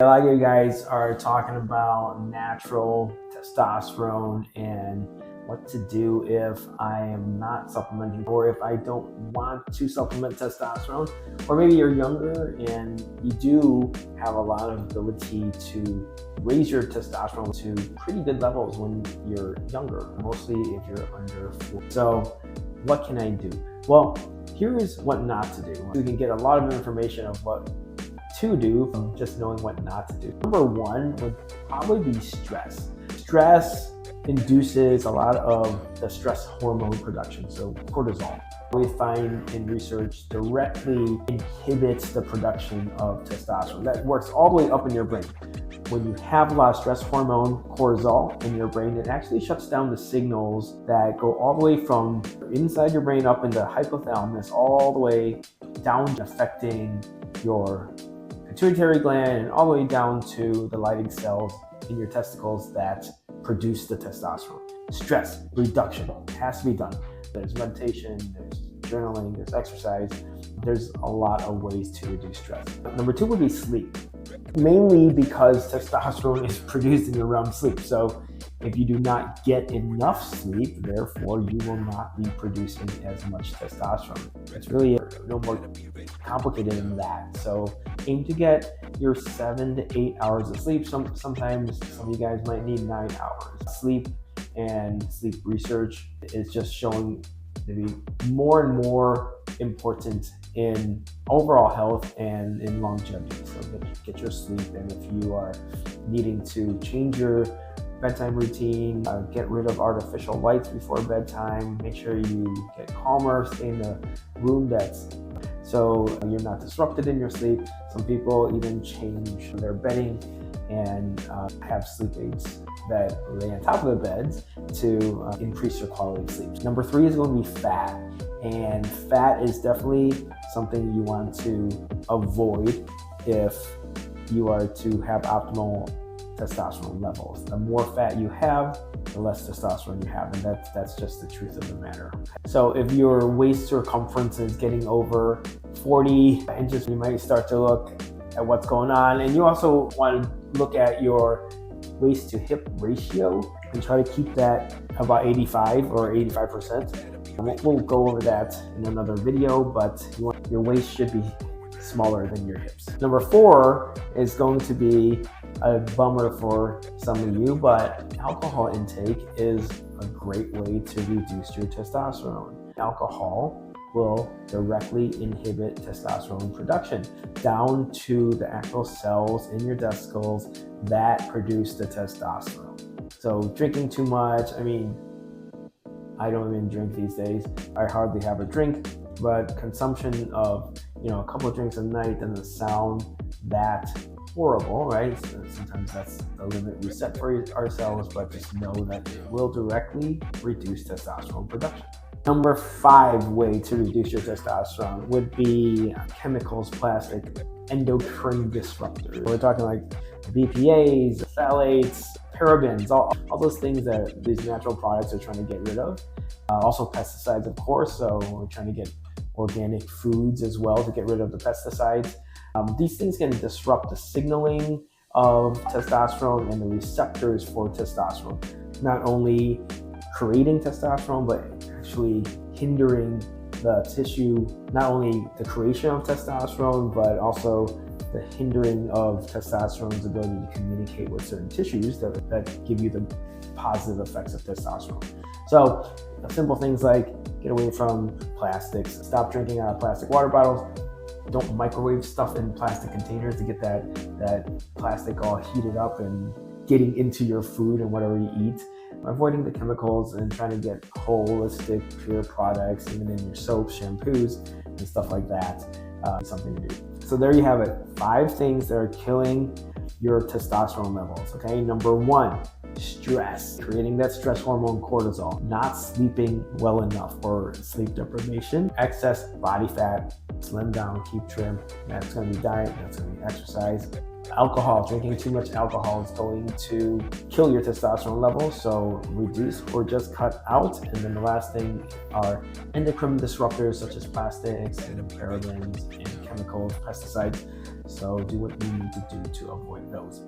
A lot of you guys are talking about natural testosterone and what to do if I am not supplementing, or if I don't want to supplement testosterone, or maybe you're younger and you do have a lot of ability to raise your testosterone to pretty good levels when you're younger, mostly if you're under 40. So what can I do? Well, here is what not to do. You can get a lot of information of what to do from just knowing what not to do. Number one would probably be stress. Stress induces a lot of the stress hormone production, so cortisol. We find in research directly inhibits the production of testosterone. That works all the way up in your brain. When you have a lot of stress hormone, cortisol, in your brain, it actually shuts down the signals that go all the way from inside your brain up into hypothalamus, all the way down, affecting your pituitary gland and all the way down to the Leydig cells in your testicles that produce the testosterone. Stress reduction has to be done. There's meditation, there's journaling, there's exercise. There's a lot of ways to reduce stress. Number two would be sleep. Mainly because testosterone is produced in your REM sleep. So if you do not get enough sleep, therefore you will not be producing as much testosterone. It's really no more complicated than that. So aim to get your 7 to 8 hours of sleep. Sometimes some of you guys might need 9 hours. Sleep and sleep research is just showing to be more and more important in overall health and in longevity. So get your sleep, and if you are needing to change your bedtime routine, get rid of artificial lights before bedtime, make sure you get calmer, stay in a room so you're not disrupted in your sleep. Some people even change their bedding and have sleep aids that lay on top of the beds to increase your quality of sleep. Number three is going to be fat. And fat is definitely something you want to avoid if you are to have optimal testosterone levels. The more fat you have, the less testosterone you have, and that's just the truth of the matter. So if your waist circumference is getting over 40 inches, you might start to look at what's going on. And you also want to look at your waist to hip ratio and try to keep that about 85 or 85%. We'll go over that in another video, but your waist should be smaller than your hips. Number four is going to be a bummer for some of you, but alcohol intake is a great way to reduce your testosterone. Alcohol will directly inhibit testosterone production down to the actual cells in your testicles that produce the testosterone. So drinking too much, I don't even drink these days. I hardly have a drink, but consumption of a couple of drinks a night doesn't sound that horrible, right? So sometimes that's the limit we set for ourselves, but just know that it will directly reduce testosterone production. Number five way to reduce your testosterone would be chemicals, plastic, endocrine disruptors. We're talking like BPAs, phthalates, parabens, all those things that these natural products are trying to get rid of. Also pesticides, of course, so we're trying to get organic foods as well to get rid of the pesticides. These things can disrupt the signaling of testosterone and the receptors for testosterone, not only creating testosterone, but actually hindering the tissue, not only the creation of testosterone, but also the hindering of testosterone's ability to communicate with certain tissues that give you the positive effects of testosterone. So simple things like get away from plastics, stop drinking out of plastic water bottles, don't microwave stuff in plastic containers to get that plastic all heated up and getting into your food and whatever you eat. Avoiding the chemicals and trying to get holistic, pure products, even in your soaps, shampoos, and stuff like that. Something to do. So there you have it. 5 things that are killing your testosterone levels. Okay, number one, stress, creating that stress hormone cortisol, not sleeping well enough or sleep deprivation, excess body fat, slim down, keep trim. That's going to be diet, that's going to be exercise. Alcohol, drinking too much alcohol is going to kill your testosterone levels, so reduce or just cut out. And then the last thing are endocrine disruptors such as plastics and parabens and chemicals, pesticides. So do what you need to do to avoid those.